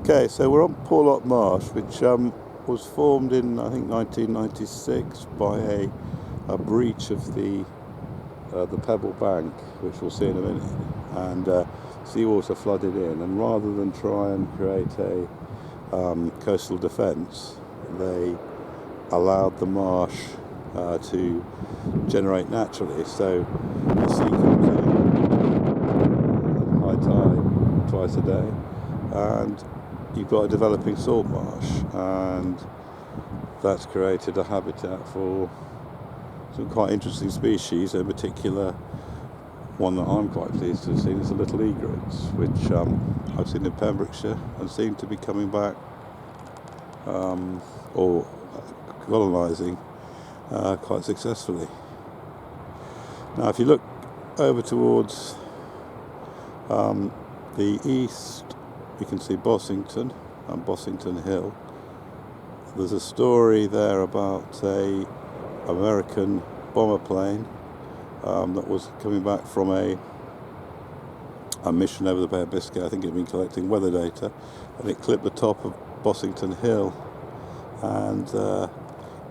Okay, so we're on Porlock Marsh, which was formed in, I think, 1996 by a breach of the Pebble Bank, which we'll see in a minute, and seawater flooded in. And rather than try and create a coastal defence, they allowed the marsh to generate naturally. So the sea comes in at high tide twice a day, and you've got a developing salt marsh, and that's created a habitat for some quite interesting species. In particular, one that I'm quite pleased to have seen is the little egrets, which I've seen in Pembrokeshire and seem to be coming back or colonising quite successfully. Now, if you look over towards the east, you can see Bossington and Bossington Hill. There's a story there about a American bomber plane that was coming back from a mission over the Bay of Biscay. I think it had been collecting weather data, and it clipped the top of Bossington Hill and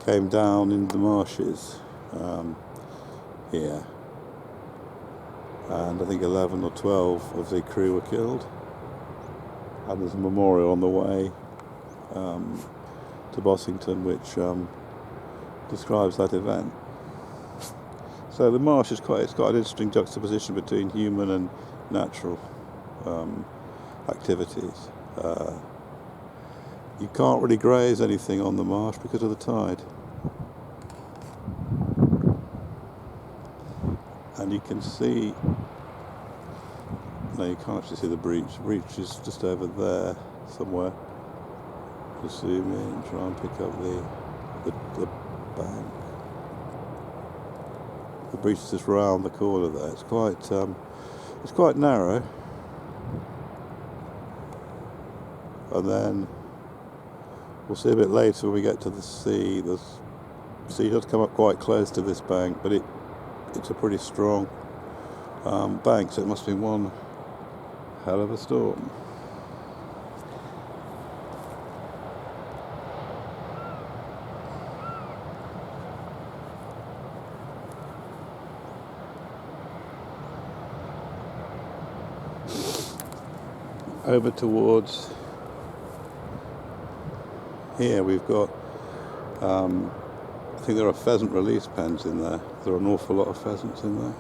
came down in the marshes here. And I think 11 or 12 of the crew were killed. And there's a memorial on the way to Bossington which describes that event. So the marsh is it's quite an interesting juxtaposition between human and natural activities. You can't really graze anything on the marsh because of the tide. And you can see, no, you can't actually see the breach. The breach is just over there somewhere. Just zoom in, try and pick up the bank. The breach is just round the corner there. It's quite narrow. And then we'll see a bit later when we get to the sea. The sea does come up quite close to this bank, but it's a pretty strong bank, so it must be one hell of a storm. Over towards here we've got I think there are pheasant release pens in there. There are an awful lot of pheasants in there.